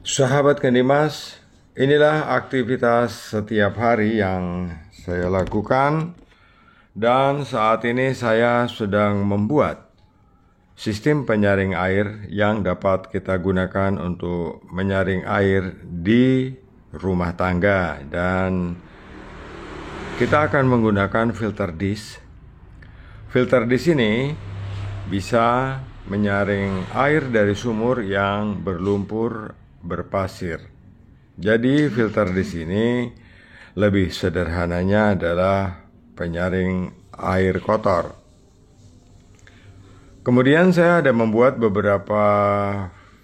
Sahabat Kendimas, inilah aktivitas setiap hari yang saya lakukan dan saat ini saya sedang membuat sistem penyaring air yang dapat kita gunakan untuk menyaring air di rumah tangga, dan kita akan menggunakan filter dish. Filter dish ini bisa menyaring air dari sumur yang berlumpur berpasir. Jadi filter di sini lebih sederhananya adalah penyaring air kotor. Kemudian saya ada membuat beberapa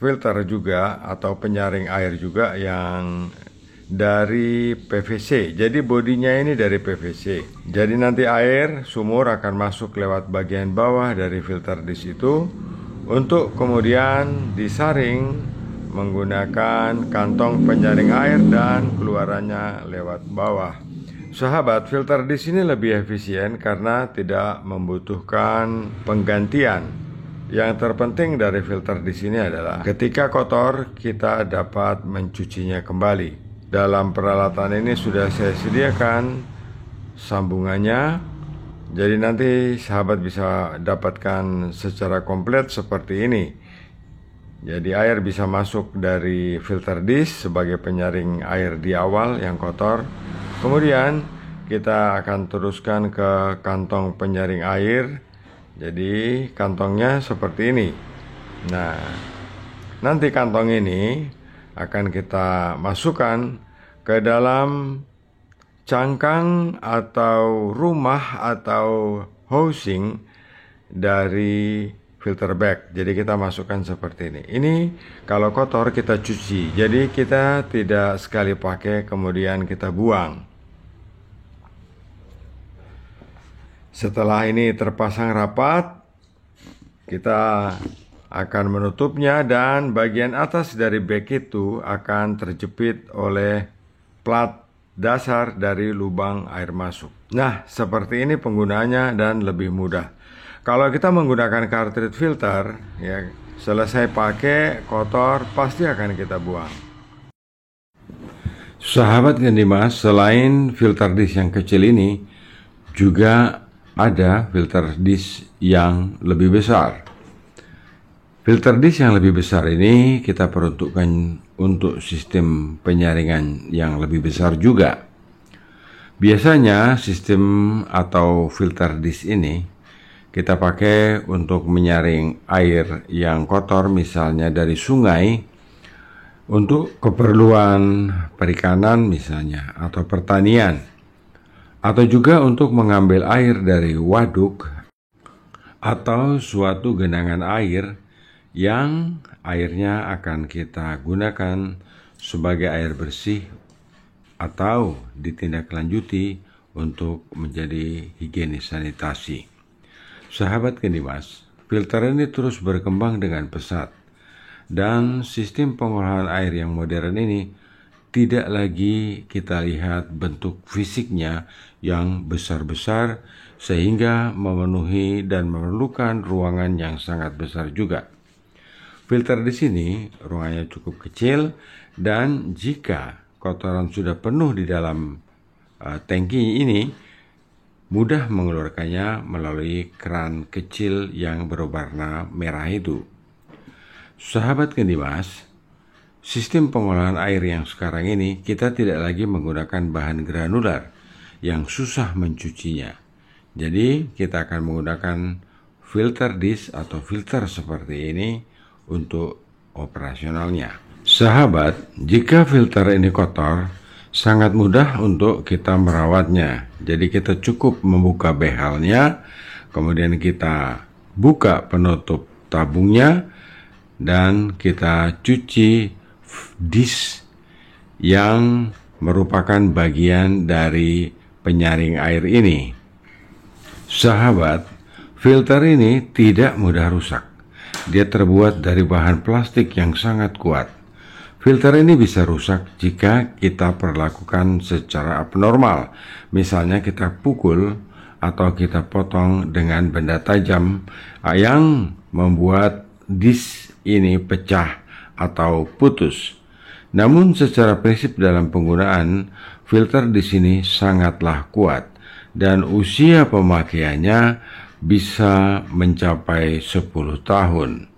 filter juga atau penyaring air juga yang dari PVC. Jadi bodinya ini dari PVC. Jadi nanti air sumur akan masuk lewat bagian bawah dari filter di situ untuk kemudian disaring menggunakan kantong penyaring air dan keluarannya lewat bawah. Sahabat, filter di sini lebih efisien karena tidak membutuhkan penggantian. Yang terpenting dari filter di sini adalah ketika kotor kita dapat mencucinya kembali. Dalam peralatan ini sudah saya sediakan sambungannya. Jadi nanti sahabat bisa dapatkan secara komplit seperti ini. Jadi air bisa masuk dari filter dish sebagai penyaring air di awal yang kotor. Kemudian kita akan teruskan ke kantong penyaring air. Jadi kantongnya seperti ini. Nah, nanti kantong ini akan kita masukkan ke dalam cangkang atau rumah atau housing dari filter bag. Jadi kita masukkan seperti ini. Ini kalau kotor kita cuci. Jadi kita tidak sekali pakai kemudian kita buang. Setelah ini terpasang rapat, kita akan menutupnya dan bagian atas dari bag itu akan terjepit oleh plat dasar dari lubang air masuk. Nah, seperti ini penggunaannya dan lebih mudah. Kalau kita menggunakan cartridge filter, ya selesai pakai kotor pasti akan kita buang. Sahabat Kendimas, selain filter dish yang kecil ini, juga ada filter dish yang lebih besar. Filter dish yang lebih besar ini kita peruntukkan untuk sistem penyaringan yang lebih besar juga. Biasanya sistem atau filter dish ini kita pakai untuk menyaring air yang kotor, misalnya dari sungai, untuk keperluan perikanan misalnya, atau pertanian, atau juga untuk mengambil air dari waduk atau suatu genangan air yang airnya akan kita gunakan sebagai air bersih atau ditindaklanjuti untuk menjadi higienis sanitasi. Sahabat Kendimas, filter ini terus berkembang dengan pesat, dan sistem pengolahan air yang modern ini tidak lagi kita lihat bentuk fisiknya yang besar-besar sehingga memenuhi dan memerlukan ruangan yang sangat besar juga. Filter di sini ruangannya cukup kecil, dan jika kotoran sudah penuh di dalam tangki ini, mudah mengeluarkannya melalui keran kecil yang berwarna merah itu. Sahabat Kendimas, sistem pengolahan air yang sekarang ini kita tidak lagi menggunakan bahan granular yang susah mencucinya. Jadi kita akan menggunakan filter dish atau filter seperti ini untuk operasionalnya. Sahabat, jika filter ini kotor, sangat mudah untuk kita merawatnya. Jadi kita cukup membuka behalnya, kemudian kita buka penutup tabungnya, dan kita cuci dish yang merupakan bagian dari penyaring air ini. Sahabat, filter ini tidak mudah rusak. Dia terbuat dari bahan plastik yang sangat kuat. Filter ini bisa rusak jika kita perlakukan secara abnormal. Misalnya kita pukul atau kita potong dengan benda tajam yang membuat dish ini pecah atau putus. Namun secara prinsip dalam penggunaan, filter di sini sangatlah kuat dan usia pemakaiannya bisa mencapai 10 tahun.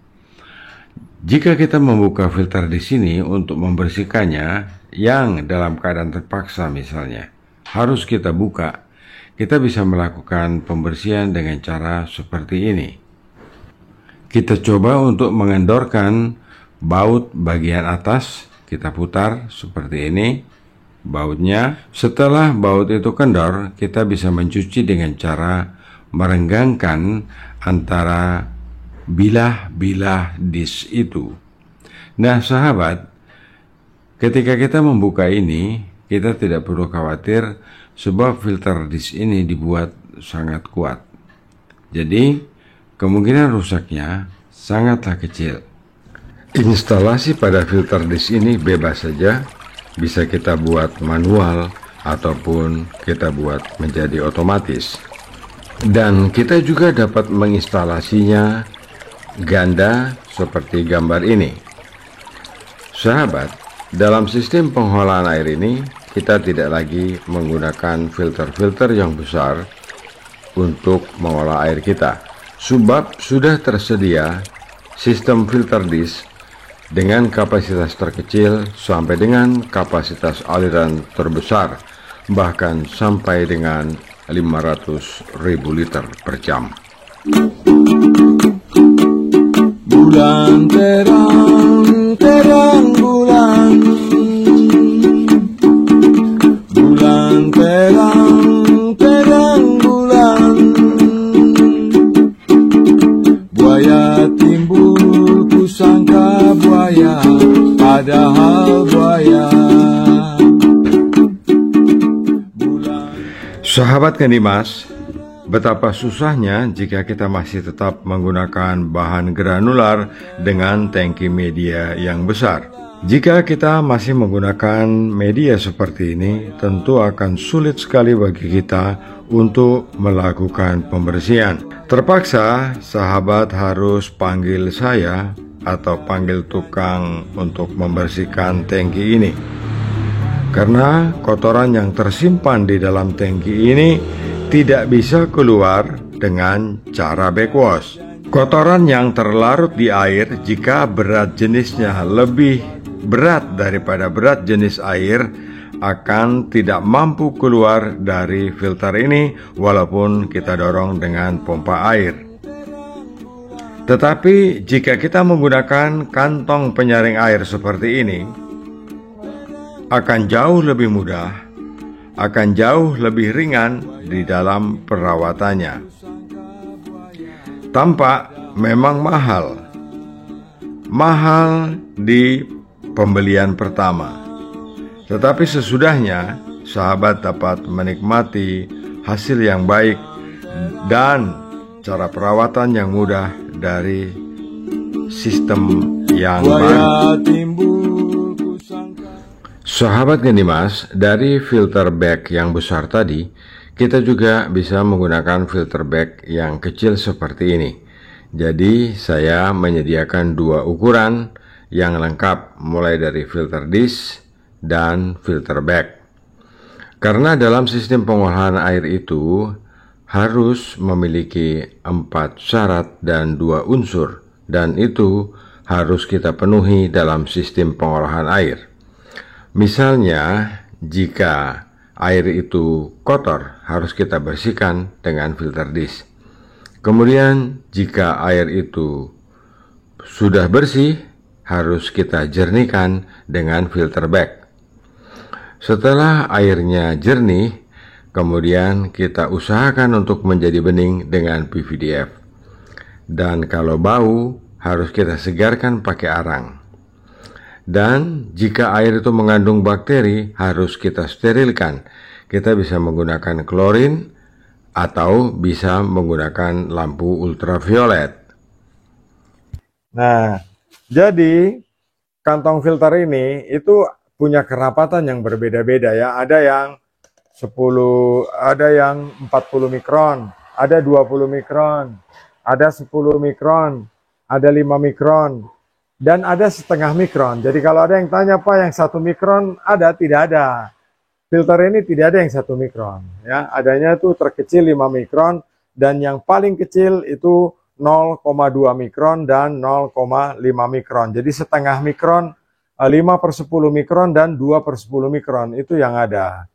Jika kita membuka filter di sini untuk membersihkannya, yang dalam keadaan terpaksa misalnya, harus kita buka, kita bisa melakukan pembersihan dengan cara seperti ini. Kita coba untuk mengendorkan baut bagian atas, kita putar seperti ini, bautnya. Setelah baut itu kendor, kita bisa mencuci dengan cara merenggangkan antara bilah-bilah disk itu. Nah, sahabat, ketika kita membuka ini, kita tidak perlu khawatir sebab filter disk ini dibuat sangat kuat. Jadi, kemungkinan rusaknya sangatlah kecil. Instalasi pada filter disk ini bebas saja, bisa kita buat manual ataupun kita buat menjadi otomatis. Dan kita juga dapat menginstalasinya ganda seperti gambar ini. Sahabat, dalam sistem pengolahan air ini kita tidak lagi menggunakan filter-filter yang besar untuk mengolah air kita, sebab sudah tersedia sistem filter disk dengan kapasitas terkecil sampai dengan kapasitas aliran terbesar, bahkan sampai dengan 500.000 liter per jam. Bulan terang, terang bulan. Bulan terang, terang bulan. Buaya timbul, kusangka buaya, padahal buaya. Sahabat Kendimas, betapa susahnya jika kita masih tetap menggunakan bahan granular dengan tangki media yang besar. Jika kita masih menggunakan media seperti ini, tentu akan sulit sekali bagi kita untuk melakukan pembersihan. Terpaksa sahabat harus panggil saya atau panggil tukang untuk membersihkan tangki ini. Karena kotoran yang tersimpan di dalam tangki ini tidak bisa keluar dengan cara backwash. Kotoran yang terlarut di air jika berat jenisnya lebih berat daripada berat jenis air akan tidak mampu keluar dari filter ini walaupun kita dorong dengan pompa air. Tetapi jika kita menggunakan kantong penyaring air seperti ini, akan jauh lebih mudah, akan jauh lebih ringan di dalam perawatannya. Tampak memang mahal di pembelian pertama, tetapi sesudahnya sahabat dapat menikmati hasil yang baik dan cara perawatan yang mudah dari sistem yang baru. Sahabat Kendimas, dari filter bag yang besar tadi, kita juga bisa menggunakan filter bag yang kecil seperti ini. Jadi, saya menyediakan dua ukuran yang lengkap, mulai dari filter disk dan filter bag. Karena dalam sistem pengolahan air itu harus memiliki 4 syarat dan 2 unsur, dan itu harus kita penuhi dalam sistem pengolahan air. Misalnya, jika air itu kotor, harus kita bersihkan dengan filter disk. Kemudian, jika air itu sudah bersih, harus kita jernihkan dengan filter bag. Setelah airnya jernih, kemudian kita usahakan untuk menjadi bening dengan PVDF. Dan kalau bau, harus kita segarkan pakai arang. Dan jika air itu mengandung bakteri, harus kita sterilkan. Kita bisa menggunakan klorin atau bisa menggunakan lampu ultraviolet. Nah, jadi kantong filter ini itu punya kerapatan yang berbeda-beda ya. Ada yang 10, ada yang 40 mikron, ada 20 mikron, ada 10 mikron, ada 5 mikron. dan ada setengah mikron. Jadi kalau ada yang tanya Pak yang 1 mikron ada, tidak ada. Filter ini tidak ada yang 1 mikron. Ya, adanya itu terkecil 5 mikron dan yang paling kecil itu 0,2 mikron dan 0,5 mikron. Jadi setengah mikron, 5/10 mikron dan 2/10 mikron itu yang ada.